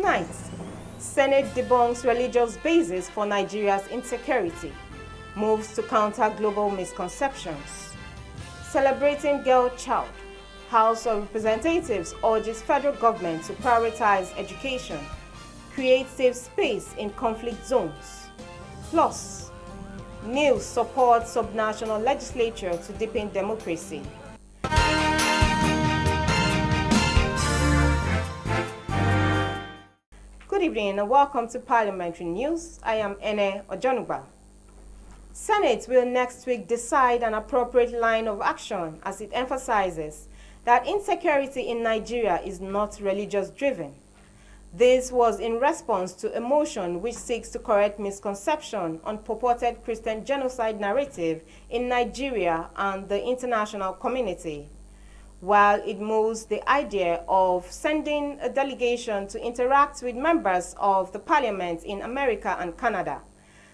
Tonight, Senate debunks religious basis for Nigeria's insecurity, moves to counter global misconceptions. Celebrating Girl Child, House of Representatives urges federal government to prioritize education, create safe space in conflict zones. Plus, News supports subnational legislature to deepen democracy. Good evening and welcome to Parliamentary News. I am Ene Ojonuba. Senate will next week decide an appropriate line of action as it emphasizes that insecurity in Nigeria is not religious-driven. This was in response to a motion which seeks to correct misconception on purported Christian genocide narrative in Nigeria and the international community, while it moves the idea of sending a delegation to interact with members of the parliament in America and Canada.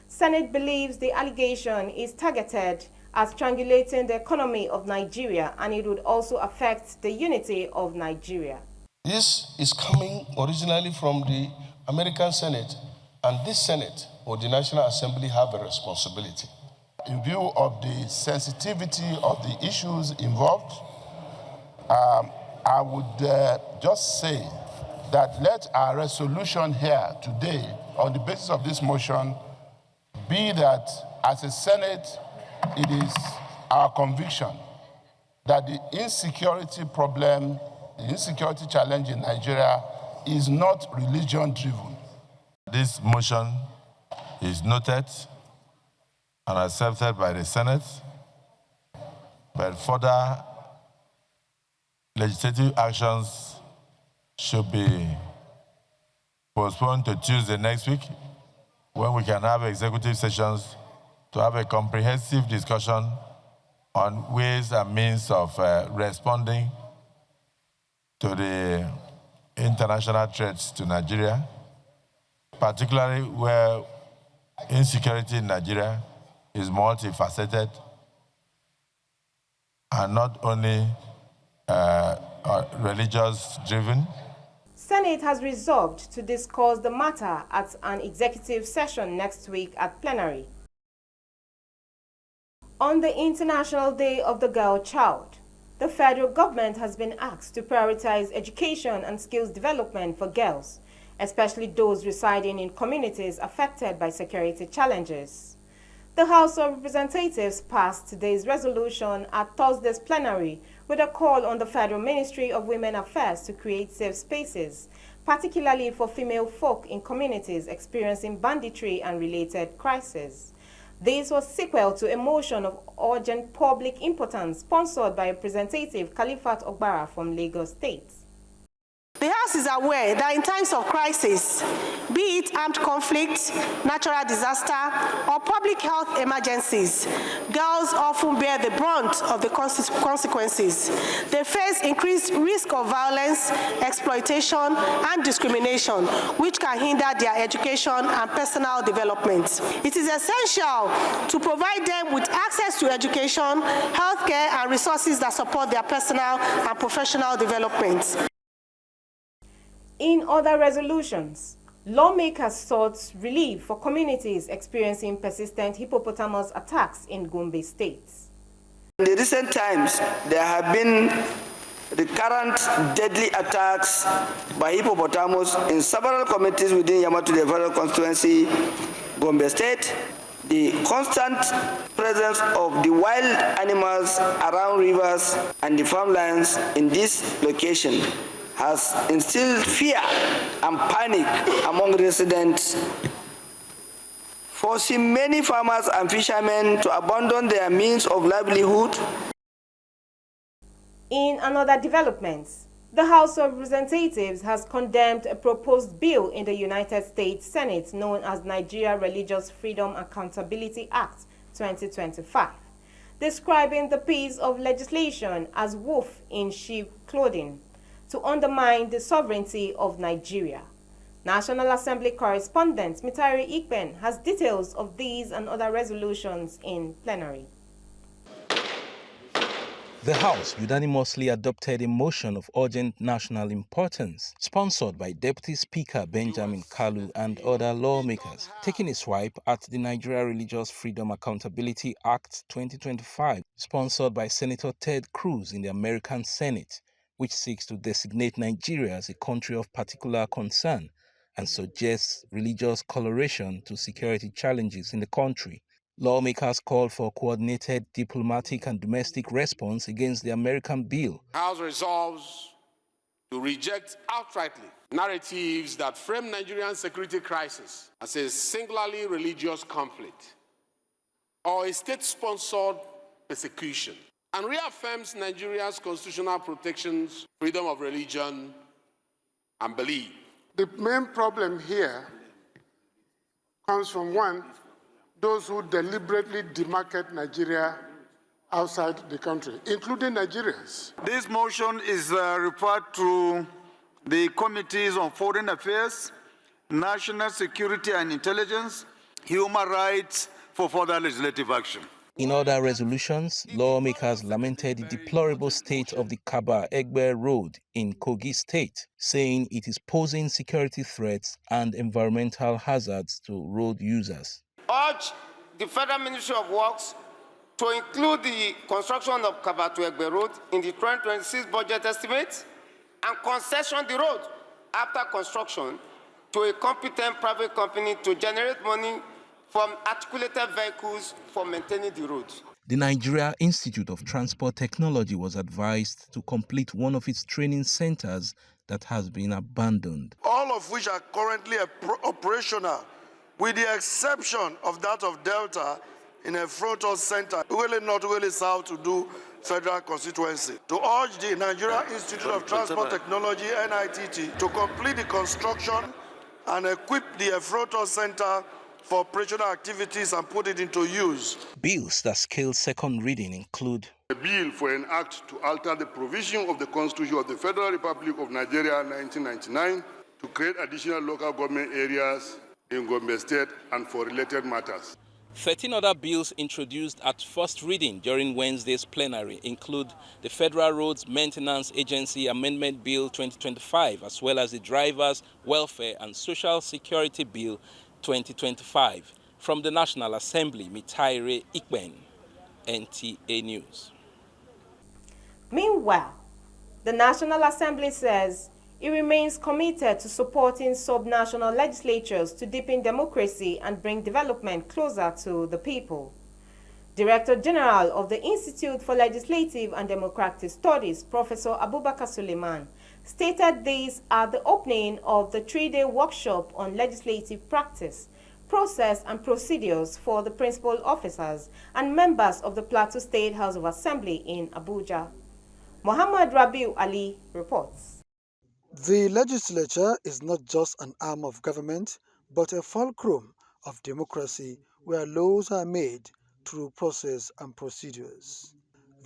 Senate believes the allegation is targeted at strangulating the economy of Nigeria, and it would also affect the unity of Nigeria. This is coming originally from the American Senate, and this Senate or the National Assembly have a responsibility. In view of the sensitivity of the issues involved, I would just say that let our resolution here today on the basis of this motion be that as a Senate, it is our conviction that the insecurity problem, the insecurity challenge in Nigeria is not religion-driven. This motion is noted and accepted by the Senate, but further legislative actions should be postponed to Tuesday next week, when we can have executive sessions to have a comprehensive discussion on ways and means of responding to the international threats to Nigeria, particularly where insecurity in Nigeria is multifaceted and not only religious-driven. Senate has resolved to discuss the matter at an executive session next week at plenary. On the International Day of the Girl Child, the federal government has been asked to prioritize education and skills development for girls, especially those residing in communities affected by security challenges. The House of Representatives passed today's resolution at Thursday's plenary with a call on the Federal Ministry of Women Affairs to create safe spaces, particularly for female folk in communities experiencing banditry and related crises. This was sequel to a motion of urgent public importance sponsored by Representative Khalifat Ogbara from Lagos State. The House is aware that in times of crisis, be it armed conflict, natural disaster, or public health emergencies, girls often bear the brunt of the consequences. They face increased risk of violence, exploitation, and discrimination, which can hinder their education and personal development. It is essential to provide them with access to education, healthcare, and resources that support their personal and professional development. In other resolutions, lawmakers sought relief for communities experiencing persistent hippopotamus attacks in Gombe State. In the recent times, there have been recurrent deadly attacks by hippopotamus in several communities within Yamatu Federal Constituency, Gombe State. The constant presence of the wild animals around rivers and the farmlands in this location has instilled fear and panic among residents, forcing many farmers and fishermen to abandon their means of livelihood. In another development, the House of Representatives has condemned a proposed bill in the United States Senate known as Nigeria Religious Freedom Accountability Act 2025, describing the piece of legislation as wolf in sheep clothing to undermine the sovereignty of Nigeria. National Assembly correspondent Mitari Ikpen has details of these and other resolutions in plenary. The House unanimously adopted a motion of urgent national importance, sponsored by Deputy Speaker Benjamin Kalu and other lawmakers, taking a swipe at the Nigeria Religious Freedom Accountability Act 2025, sponsored by Senator Ted Cruz in the American Senate, which seeks to designate Nigeria as a country of particular concern and suggests religious coloration to security challenges in the country. Lawmakers called for coordinated diplomatic and domestic response against the American bill. House resolves to reject outrightly narratives that frame Nigerian security crisis as a singularly religious conflict or a state-sponsored persecution, and reaffirms Nigeria's constitutional protections, freedom of religion and belief. The main problem here comes from one, those who deliberately demarcate Nigeria outside the country, including Nigerians. This motion is referred to the Committees on Foreign Affairs, National Security and Intelligence, Human Rights for further legislative action. In other resolutions, lawmakers lamented the deplorable state of the Kaba-Egbe Road in Kogi State, saying it is posing security threats and environmental hazards to road users. Urge the Federal Ministry of Works to include the construction of Kaba-Egbe Road in the 2026 budget estimate and concession the road after construction to a competent private company to generate money from articulated vehicles for maintaining the road. The Nigeria Institute of Transport Technology was advised to complete one of its training centers that has been abandoned. All of which are currently operational, with the exception of that of Delta in a frontal center, Uwele North, Uwele South to do federal constituency. To urge the Nigeria Institute of Transport Technology, NITT, to complete the construction and equip the frontal center for operational activities and put it into use. Bills that scale second reading include a bill for an act to alter the provision of the Constitution of the Federal Republic of Nigeria 1999 to create additional local government areas in Gombe State and for related matters. 13 other bills introduced at first reading during Wednesday's plenary include the Federal Roads Maintenance Agency Amendment Bill 2025, as well as the Drivers' Welfare and Social Security Bill 2025. From the National Assembly, Mitaire Ikben, NTA News. Meanwhile, the National Assembly says it remains committed to supporting subnational legislatures to deepen democracy and bring development closer to the people. Director General of the Institute for Legislative and Democratic Studies, Professor Abubakar Suleiman, stated this at the opening of the 3-day workshop on legislative practice, process and procedures for the principal officers and members of the Plateau State House of Assembly in Abuja. Muhammad Rabiu Ali reports. The legislature is not just an arm of government, but a fulcrum of democracy where laws are made through process and procedures.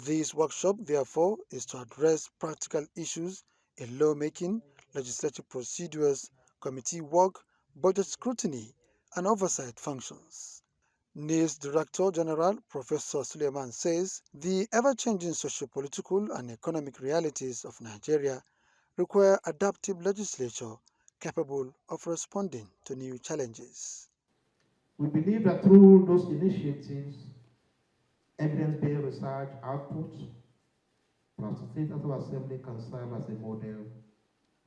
This workshop, therefore, is to address practical issues in lawmaking, legislative procedures, committee work, budget scrutiny, and oversight functions. NIL's Director General, Professor Suleiman, says the ever-changing socio-political and economic realities of Nigeria require adaptive legislature capable of responding to new challenges. We believe that through those initiatives, evidence-based research output, Plateau State House of Assembly can serve as a model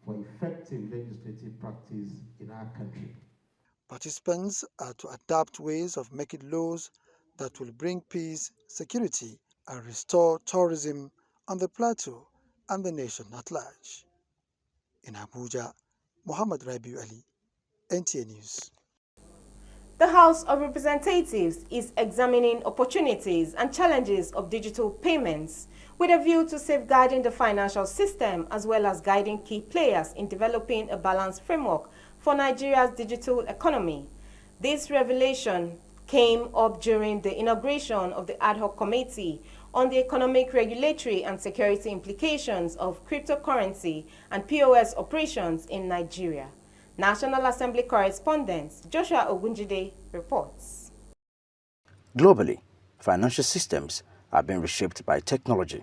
for effective legislative practice in our country. Participants are to adapt ways of making laws that will bring peace, security, and restore tourism on the plateau and the nation at large. In Abuja, Muhammad Rabiu Ali, NTA News. The House of Representatives is examining opportunities and challenges of digital payments with a view to safeguarding the financial system as well as guiding key players in developing a balanced framework for Nigeria's digital economy. This revelation came up during the inauguration of the ad hoc committee on the economic, regulatory, and security implications of cryptocurrency and POS operations in Nigeria. National Assembly correspondent Joshua Ogunjide reports. Globally, financial systems are being reshaped by technology.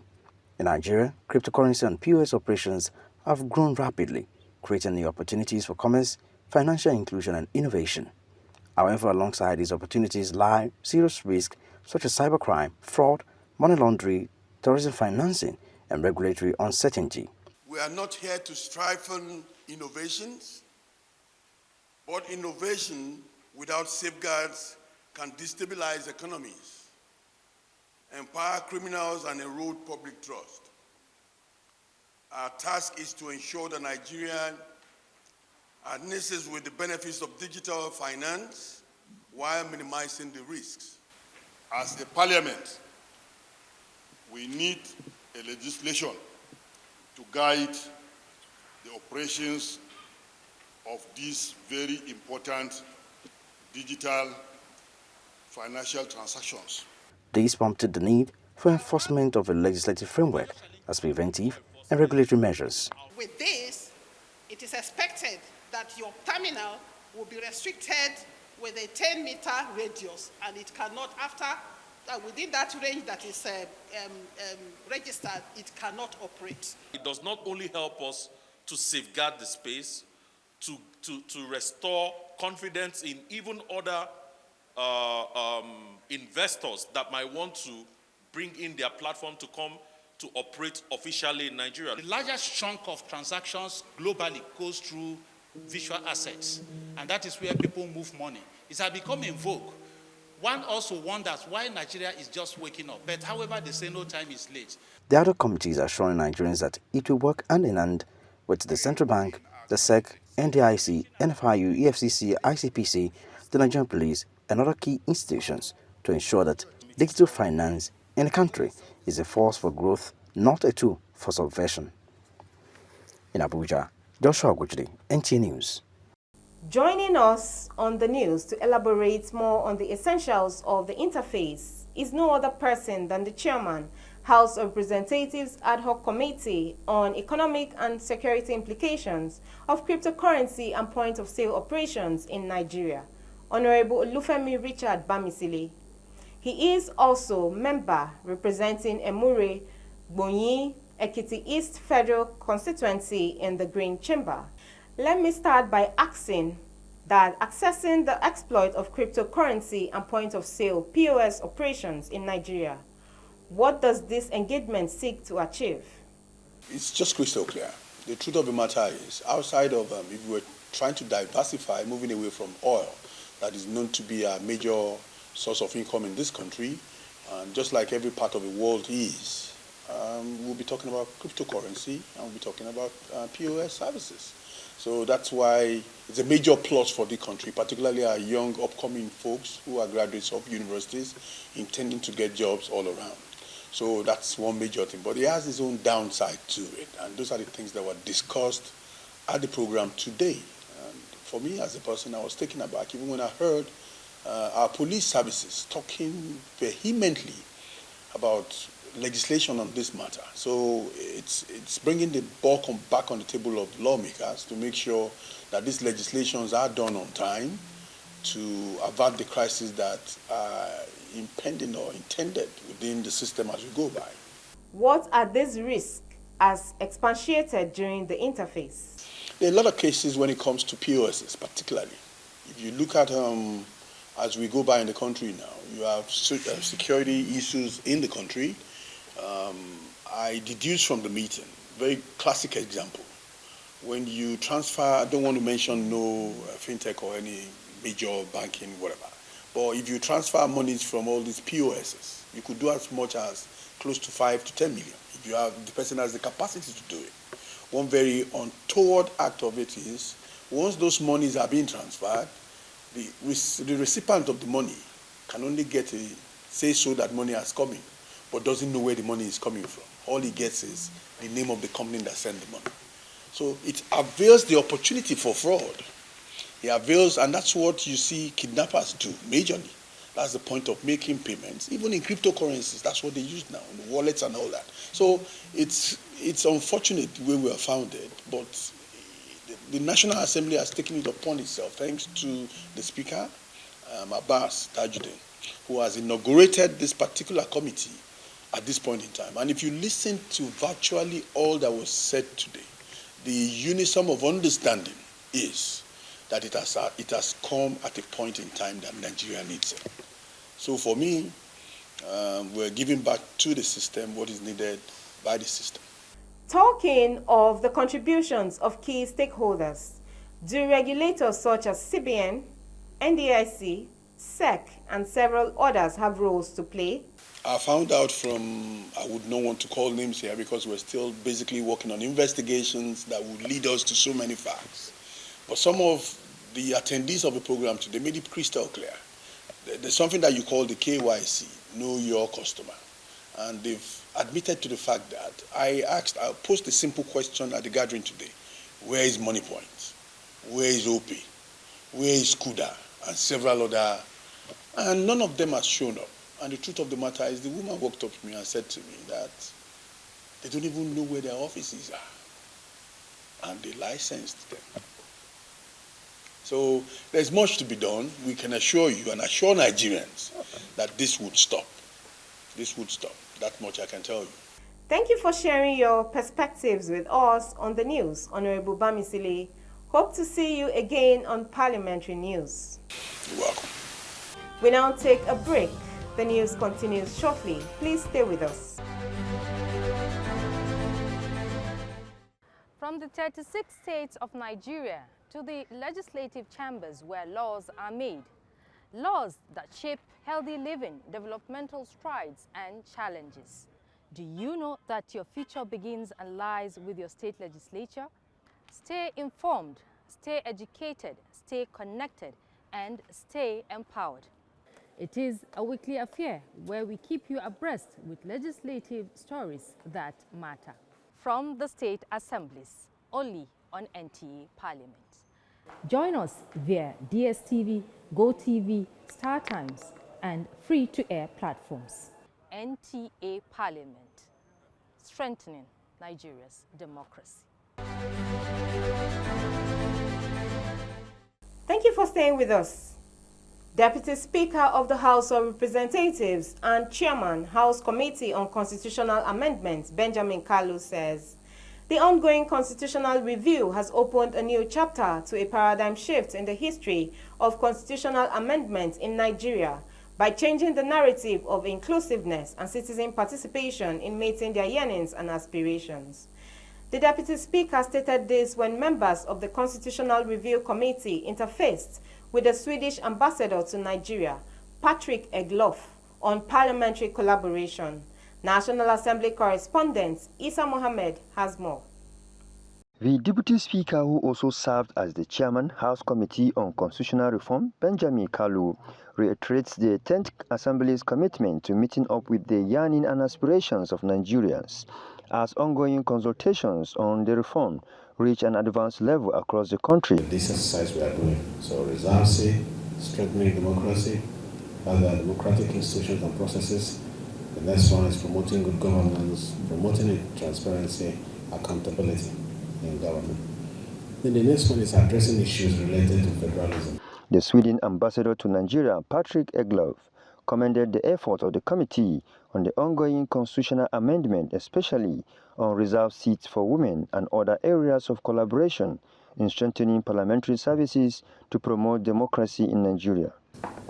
In Nigeria, cryptocurrency and POS operations have grown rapidly, creating new opportunities for commerce, financial inclusion and innovation. However, alongside these opportunities lie serious risks such as cybercrime, fraud, money laundering, terrorism financing, and regulatory uncertainty. We are not here to stifle innovations, but innovation without safeguards can destabilize economies, empower criminals, and erode public trust. Our task is to ensure that Nigeria harnesses with the benefits of digital finance while minimizing the risks. As a parliament, we need a legislation to guide the operations of these very important digital financial transactions. This prompted the need for enforcement of a legislative framework as preventive and regulatory measures. With this, it is expected that your terminal will be restricted with a 10-meter radius, and it cannot, within that range that is registered, it cannot operate. It does not only help us to safeguard the space, to restore confidence in even other investors that might want to bring in their platform to come to operate officially in Nigeria. The largest chunk of transactions globally goes through visual assets, and that is where people move money. It has become in vogue. One also wonders why Nigeria is just waking up, but however, they say no time is late. The other committees are assuring Nigerians that it will work hand in hand with the Central Bank, the SEC, NDIC, NFIU, EFCC, ICPC, the Nigerian Police, and other key institutions to ensure that digital finance in the country is a force for growth, not a tool for subversion. In Abuja, Joshua Gujri, NTA News. Joining us on the news to elaborate more on the essentials of the interface is no other person than the Chairman, House of Representatives Ad Hoc Committee on Economic and Security Implications of Cryptocurrency and Point-of-Sale Operations in Nigeria, Honorable Olufemi Richard Bamisile. He is also member representing Emure, Bonyi, Ekiti East Federal Constituency in the Green Chamber. Let me start by asking that accessing the exploit of cryptocurrency and point-of-sale POS operations in Nigeria, what does this engagement seek to achieve? It's just crystal clear. The truth of the matter is, outside of if we were trying to diversify, moving away from oil, that is known to be a major source of income in this country, and just like every part of the world is, we'll be talking about cryptocurrency and we'll be talking about POS services. So that's why it's a major plus for the country, particularly our young upcoming folks who are graduates of universities intending to get jobs all around. So that's one major thing. But it has its own downside to it. And those are the things that were discussed at the program today. And for me as a person, I was taken aback even when I heard our police services talking vehemently about legislation on this matter. So it's bringing the ball back on the table of lawmakers to make sure that these legislations are done on time to avert the crisis that are impending or intended within the system as we go by. What are these risks as expatiated during the interface? There are a lot of cases when it comes to POSs, particularly. If you look at as we go by in the country now, you have security issues in the country. I deduced from the meeting, very classic example. When you transfer, I don't want to mention no fintech or any major banking, whatever. But if you transfer monies from all these POSs, you could do as much as close to 5 to 10 million if you have the person has the capacity to do it. One very untoward act of it is once those monies are being transferred, the recipient of the money can only get a say so that money has come in, but doesn't know where the money is coming from. All he gets is the name of the company that sent the money. So it avails the opportunity for fraud. It avails, and that's what you see kidnappers do majorly. That's the point of making payments. Even in cryptocurrencies, that's what they use now, the wallets and all that. So it's unfortunate the way we are founded, but the National Assembly has taken it upon itself, thanks to the Speaker, Abbas Tajuddin, who has inaugurated this particular committee at this point in time. And if you listen to virtually all that was said today, the unison of understanding is that it has come at a point in time that Nigeria needs it. So for me, we're giving back to the system what is needed by the system. Talking of the contributions of key stakeholders, do regulators such as CBN, NDIC, SEC, and several others have roles to play? I found out from, I would not want to call names here because we're still basically working on investigations that would lead us to so many facts. But some of the attendees of the program today made it crystal clear. There's something that you call the KYC, Know Your Customer. And they've admitted to the fact that I posed a simple question at the gathering today. Where is Money Point? Where is OP? Where is Kuda? And several other, and none of them has shown up. And the truth of the matter is the woman walked up to me and said to me that they don't even know where their offices are. And they licensed them. So there's much to be done. We can assure you and assure Nigerians that this would stop. This would stop. That much I can tell you. Thank you for sharing your perspectives with us on the news, Honorable Bamisile. Hope to see you again on Parliamentary News. You're welcome. We now take a break. The news continues shortly. Please stay with us. From the 36 states of Nigeria to the legislative chambers where laws are made, laws that shape healthy living, developmental strides, and challenges. Do you know that your future begins and lies with your state legislature? Stay informed, stay educated, stay connected, and stay empowered. It is a weekly affair where we keep you abreast with legislative stories that matter. From the state assemblies, only on NTA Parliament. Join us via DSTV, GoTV, StarTimes, and free-to-air platforms. NTA Parliament, strengthening Nigeria's democracy. Thank you for staying with us. Deputy Speaker of the House of Representatives and Chairman, House Committee on Constitutional Amendments, Benjamin Kalu, says the ongoing constitutional review has opened a new chapter to a paradigm shift in the history of constitutional amendments in Nigeria by changing the narrative of inclusiveness and citizen participation in meeting their yearnings and aspirations. The Deputy Speaker stated this when members of the Constitutional Review Committee interfaced with the Swedish ambassador to Nigeria, Patrick Egloff, on parliamentary collaboration. National Assembly correspondent Isa Mohammed has more. The Deputy Speaker, who also served as the Chairman, House Committee on Constitutional Reform, Benjamin Kalu, reiterates the 10th Assembly's commitment to meeting up with the yearning and aspirations of Nigerians as ongoing consultations on the reform reach an advanced level across the country. This exercise we are doing, so resiliency, strengthening democracy, other democratic institutions and processes. The next one is promoting good governance, promoting transparency, accountability in government. Then the next one is addressing issues related to federalism. The Sweden ambassador to Nigeria, Patrick Egloff, commended the effort of the committee on the ongoing constitutional amendment, especially on reserved seats for women and other areas of collaboration in strengthening parliamentary services to promote democracy in Nigeria.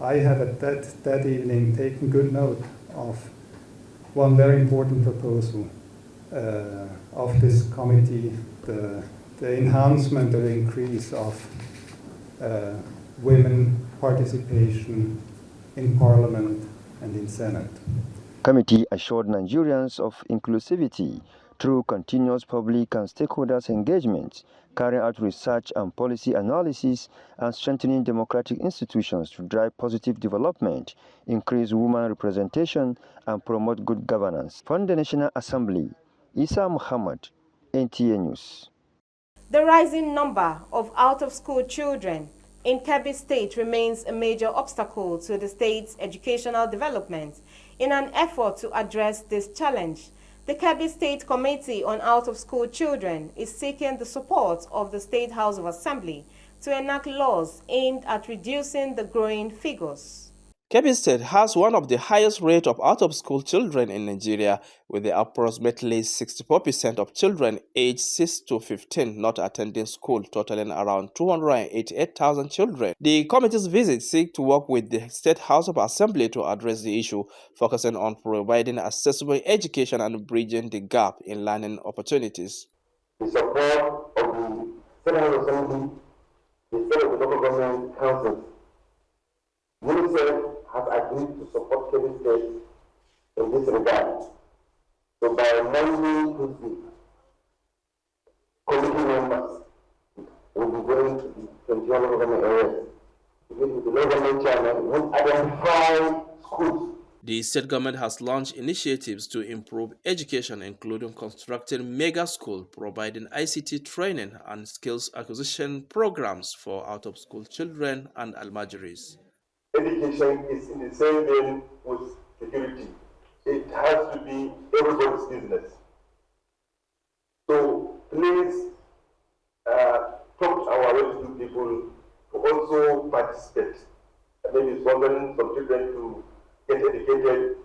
I have at that evening taken good note of one very important proposal of this committee, the enhancement or increase of women participation in Parliament and in Senate. Committee assured Nigerians of inclusivity through continuous public and stakeholders engagement, carrying out research and policy analysis, and strengthening democratic institutions to drive positive development, increase women representation, and promote good governance. From the National Assembly, Isa Muhammad, NTA News. The rising number of out-of-school children in Kebbi State remains a major obstacle to the state's educational development. In an effort to address this challenge, the Kebbi State Committee on Out-of-School Children is seeking the support of the State House of Assembly to enact laws aimed at reducing the growing figures. Kebbi State has one of the highest rates of out-of-school children in Nigeria, with approximately 64% of children aged 6 to 15 not attending school, totaling around 288,000 children. The committee's visit seeks to work with the State House of Assembly to address the issue, focusing on providing accessible education and bridging the gap in learning opportunities. The support of the State House of Assembly, the State of the Local Government Councils, UNICEF has agreed to support Kebbi State in this regard. So by Monday this week, committee members will be going to the 21 local government areas to meet with the local government chairman who identify schools. The state government has launched initiatives to improve education, including constructing mega schools, providing ICT training and skills acquisition programs for out-of-school children and almajiris. Education is in the same vein with security. It has to be everybody's business. So please talk to our rescue people to also participate. Maybe sponsoring some children to get educated,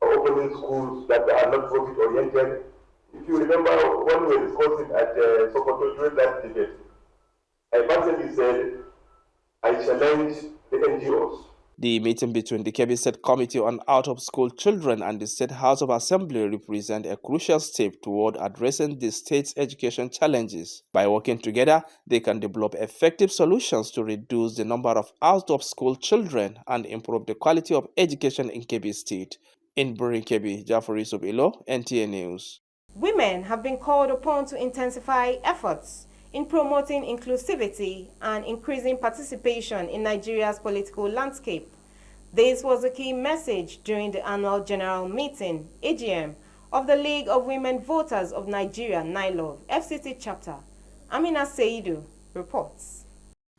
or opening schools that are not profit oriented. If you remember when we were discussing at Sokoto during that debate, I personally said, I challenge the NGOs. The meeting between the Kebbi State Committee on Out-of-School Children and the State House of Assembly represent a crucial step toward addressing the state's education challenges. By working together, they can develop effective solutions to reduce the number of out-of-school children and improve the quality of education in Kebbi State. In Burin Kebbi, Jafari Subilo, NTA News. Women have been called upon to intensify efforts in promoting inclusivity and increasing participation in Nigeria's political landscape. This was a key message during the annual general meeting, AGM, of the League of Women Voters of Nigeria, NILOV, FCT chapter. Amina Seidu reports.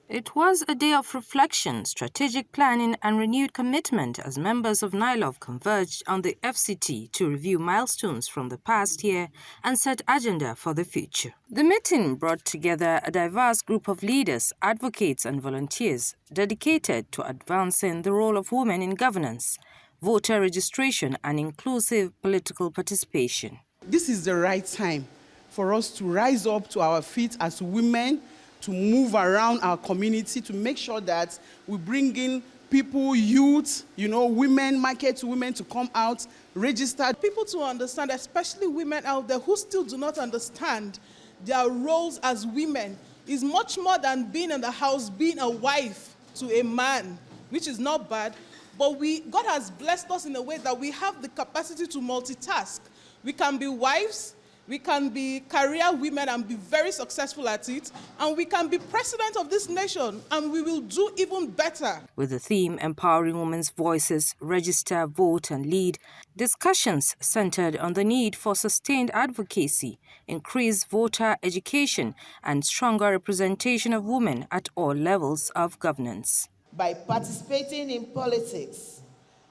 It was a day of reflection, strategic planning and renewed commitment as members of NILOV converged on the FCT to review milestones from the past year and set agenda for the future. The meeting brought together a diverse group of leaders, advocates and volunteers dedicated to advancing the role of women in governance, voter registration and inclusive political participation. This is the right time for us to rise up to our feet as women, to move around our community, to make sure that we bring in people, youth, women, market women to come out, register. People to understand, especially women out there who still do not understand their roles as women, is much more than being in the house, being a wife to a man, which is not bad. But God has blessed us in a way that we have the capacity to multitask. We can be wives, we can be career women and be very successful at it, and we can be president of this nation, and we will do even better. With the theme Empowering Women's Voices, Register, Vote and Lead, discussions centered on the need for sustained advocacy, increased voter education, and stronger representation of women at all levels of governance. By participating in politics,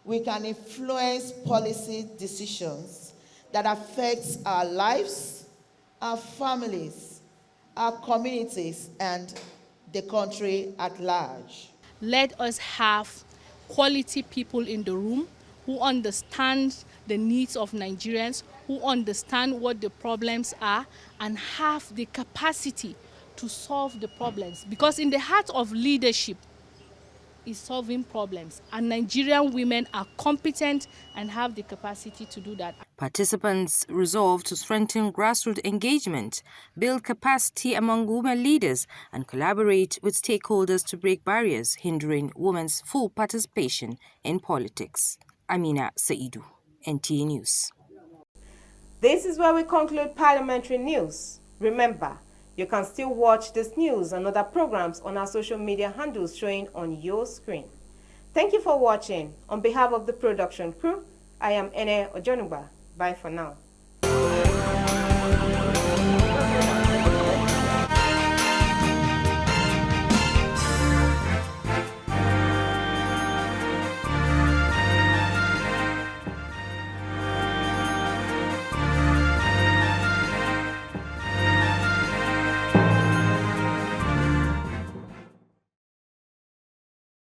we can influence policy decisions that affects our lives, our families, our communities, and the country at large. Let us have quality people in the room who understand the needs of Nigerians, who understand what the problems are, and have the capacity to solve the problems. Because in the heart of leadership is solving problems, and Nigerian women are competent and have the capacity to do that. Participants resolved to strengthen grassroots engagement, build capacity among women leaders, and collaborate with stakeholders to break barriers hindering women's full participation in politics. Amina Saidu, NTA News. This is where we conclude parliamentary news. Remember, you can still watch this news and other programs on our social media handles showing on your screen. Thank you for watching. On behalf of the production crew, I am Ene Ojonugba. Bye for now.